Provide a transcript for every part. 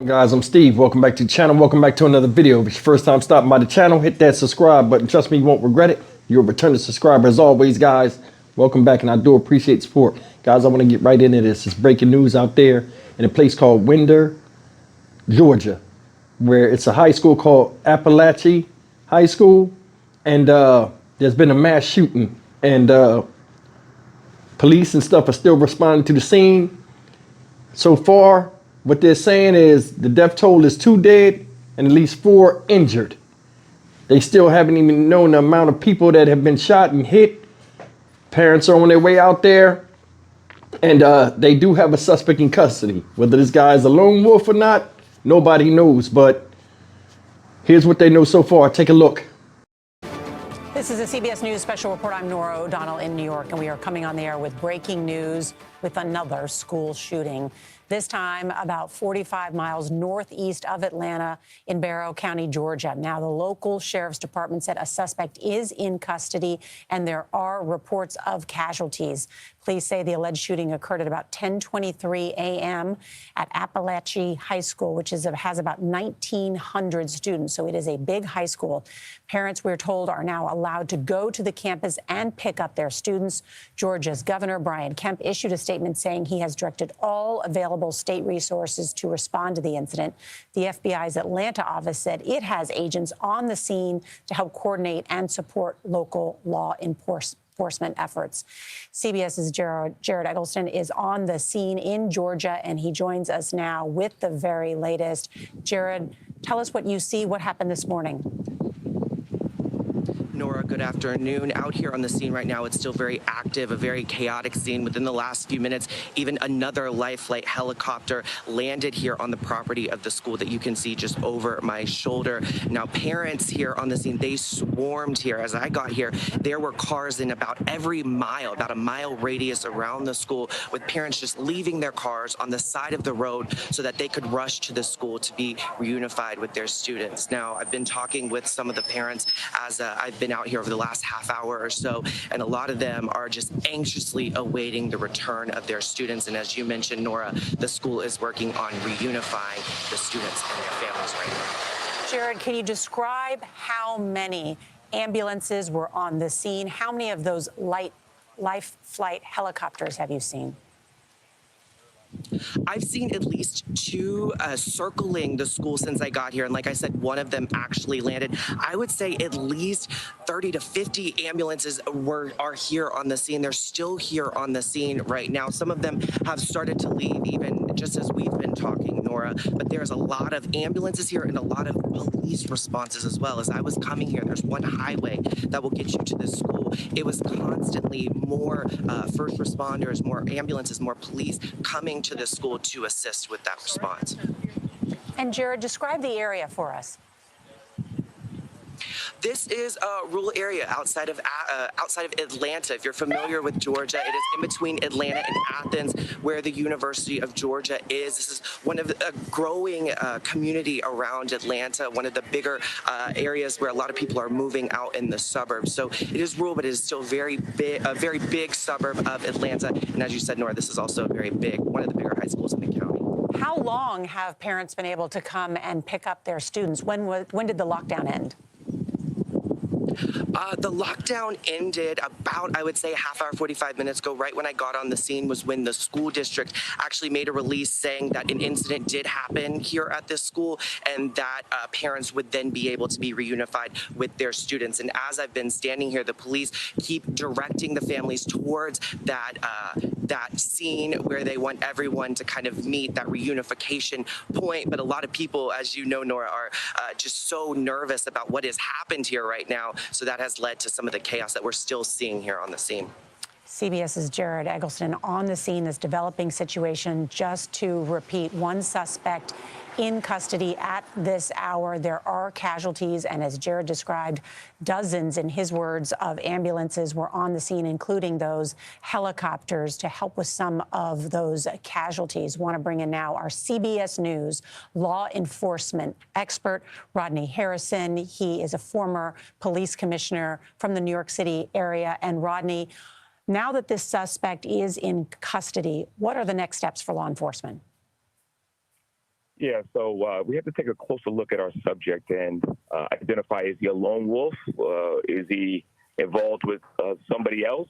Guys, I'm Steve. Welcome back to the channel. Welcome back to another video. If it's your first time stopping by the channel, hit that subscribe button. Trust me, you won't regret it. You're a returning subscriber as always, guys. Welcome back, and I do appreciate support. Guys, I want to get right into this. It's breaking news out there in a place called Winder, Georgia, where it's a high school called Appalachia High School, and there's been a mass shooting, and police and stuff are still responding to the scene. So far, what they're saying is the death toll is 2 dead and at least 4 injured. They still haven't even known the amount of people that have been shot and hit. Parents are on their way out there, and they do have a suspect in custody. Whether this guy is a lone wolf or not, nobody knows, but here's what they know so far. Take a look. This is a CBS News special report. I'm Nora O'Donnell in New York, and we are coming on the air with breaking news with another school shooting. This time about 45 miles northeast of Atlanta in Barrow County, Georgia. Now, the local sheriff's department said a suspect is in custody, and there are reports of casualties. Police say the alleged shooting occurred at about 10:23 a.m. at Appalachia High School, which has about 1,900 students, so it is a big high school. Parents, we're told, are now allowed to go to the campus and pick up their students. Georgia's Governor Brian Kemp issued a statement saying he has directed all available state resources to respond to the incident. The FBI's Atlanta office said it has agents on the scene to help coordinate and support local law enforcement efforts. CBS's Jared Eggleston is on the scene in Georgia, and he joins us now with the very latest. Jared, tell us what you see. What happened this morning? Nora, good afternoon. Out here on the scene right now, it's still very active, a very chaotic scene. Within the last few minutes, even another life flight helicopter landed here on the property of the school that you can see just over my shoulder. Now, parents here on the scene, they swarmed here. As I got here, there were cars in about every mile, about a mile radius around the school, with parents just leaving their cars on the side of the road so that they could rush to the school to be reunified with their students. Now, I've been talking with some of the parents as I've been out here over the last half hour or so, and a lot of them are just anxiously awaiting the return of their students. And as you mentioned, Nora, the school is working on reunifying the students and their families right now. Jared, can you describe how many ambulances were on the scene? How many of those life flight helicopters have you seen? I've seen at least 2 circling the school since I got here. And like I said, one of them actually landed. I would say at least 30 to 50 ambulances are here on the scene. They're still here on the scene right now. Some of them have started to leave even just as we've been talking, Nora. But there's a lot of ambulances here and a lot of police responses as well. As I was coming here, there's one highway that will get you to the school. It was constantly more first responders, more ambulances, more police coming to the school to assist with that response. And Jared, describe the area for us. This is a rural area outside of Atlanta. If you're familiar with Georgia, it is in between Atlanta and Athens, where the University of Georgia is. This is one of a growing community around Atlanta, one of the bigger areas where a lot of people are moving out in the suburbs. So it is rural, but it is still a very big suburb of Atlanta. And as you said, Nora, this is also one of the bigger high schools in the county. How long have parents been able to come and pick up their students? When did the lockdown end? The lockdown ended about, I would say, a half hour, 45 minutes ago. Right when I got on the scene was when the school district actually made a release saying that an incident did happen here at this school and that parents would then be able to be reunified with their students. And as I've been standing here, the police keep directing the families towards that scene where they want everyone to kind of meet that reunification point. But a lot of people, as you know, Nora, are just so nervous about what has happened here right now. So that has led to some of the chaos that we're still seeing here on the scene. CBS's Jared Eggleston on the scene, this developing situation. Just to repeat, one suspect in custody at this hour. There are casualties, and as Jared described, dozens, in his words, of ambulances were on the scene, including those helicopters, to help with some of those casualties. Want to bring in now our CBS News law enforcement expert, Rodney Harrison. He is a former police commissioner from the New York City area. And Rodney, now that this suspect is in custody, what are the next steps for law enforcement? Yeah, so we have to take a closer look at our subject and identify, is he a lone wolf? Is he involved with somebody else?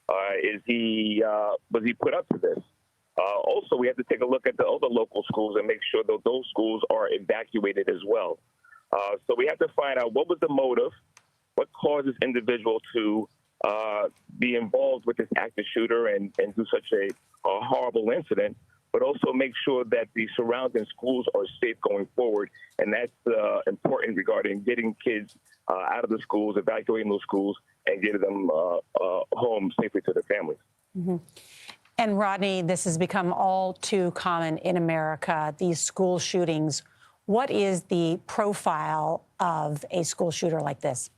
Was he put up to this? Also, we have to take a look at the other local schools and make sure that those schools are evacuated as well. So we have to find out what was the motive, what caused this individual to be involved with this active shooter and do such a horrible incident, but also make sure that the surrounding schools are safe going forward. And that's important regarding getting kids out of the schools, evacuating those schools, and getting them home safely to their families. Mm-hmm. And Rodney, this has become all too common in America, these school shootings. What is the profile of a school shooter like this?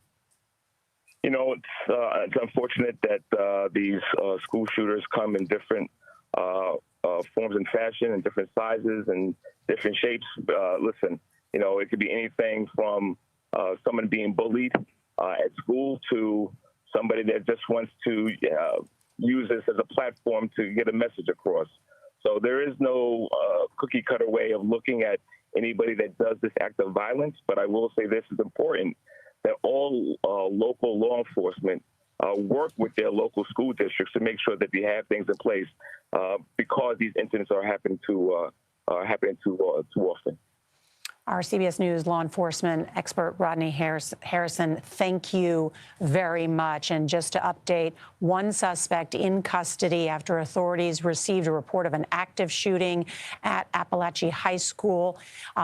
You know, it's unfortunate that these school shooters come in different forms and fashion and different sizes and different shapes. Listen, you know, it could be anything from someone being bullied at school to somebody that just wants to use this as a platform to get a message across. So there is no cookie cutter way of looking at anybody that does this act of violence. But I will say this is important, that all local law enforcement work with their local school districts to make sure that they have things in place because these incidents are happening too often. Our CBS News law enforcement expert, Rodney Harrison, thank you very much. And just to update, one suspect in custody after authorities received a report of an active shooting at Appalachia High School,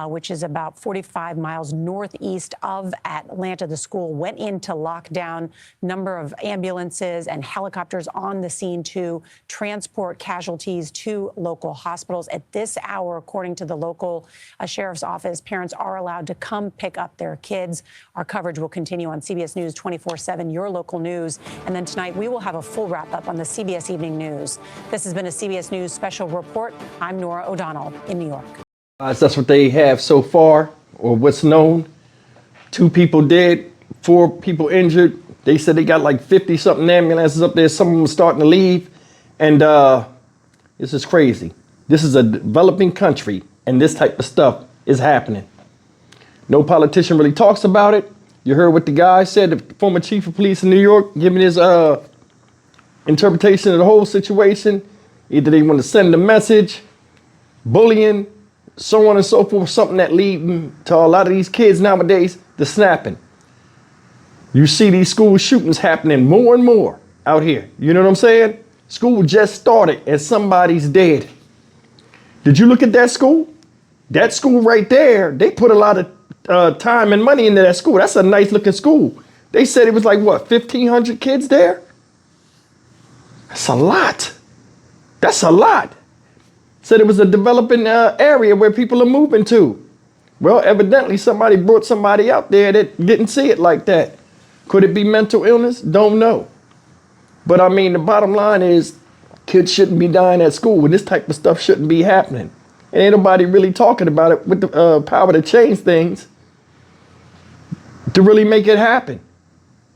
which is about 45 miles northeast of Atlanta. The school went into lockdown. Number of ambulances and helicopters on the scene to transport casualties to local hospitals. At this hour, according to the local sheriff's office, parents are allowed to come pick up their kids. Our coverage will continue on CBS News 24/7, your local news. And then tonight, we will have a full wrap-up on the CBS Evening News. This has been a CBS News special report. I'm Norah O'Donnell in New York. That's what they have so far, or what's known. 2 people dead, 4 people injured. They said they got like 50-something ambulances up there. Some of them are starting to leave. And this is crazy. This is a developing country, and this type of stuff is happening. No politician really talks about it. You heard what the guy said, the former chief of police in New York, giving his interpretation of the whole situation. Either they want to send a message, bullying, so on and so forth, something that leads to a lot of these kids nowadays, the snapping. You see these school shootings happening more and more out here. You know what I'm saying? School just started and somebody's dead. Did you look at that school? That school right there, they put a lot of time and money into that school. That's a nice looking school. They said it was like, what, 1,500 kids there? That's a lot. That's a lot. Said it was a developing area where people are moving to. Well, evidently somebody brought somebody out there that didn't see it like that. Could it be mental illness? Don't know. But I mean, the bottom line is kids shouldn't be dying at school, and this type of stuff shouldn't be happening. And ain't nobody really talking about it with the power to change things to really make it happen.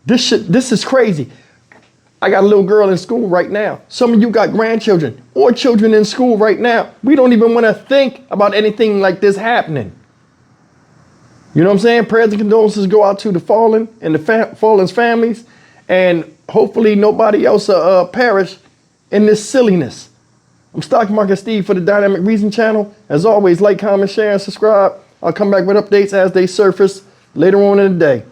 This is crazy. I got a little girl in school right now. Some of you got grandchildren or children in school right now. We don't even want to think about anything like this happening. You know what I'm saying? Prayers and condolences go out to the fallen and the fallen's families, and hopefully nobody else perish in this silliness. I'm Stock Market Steve for the Dynamic Reason channel. As always, like, comment, share, and subscribe. I'll come back with updates as they surface later on in the day.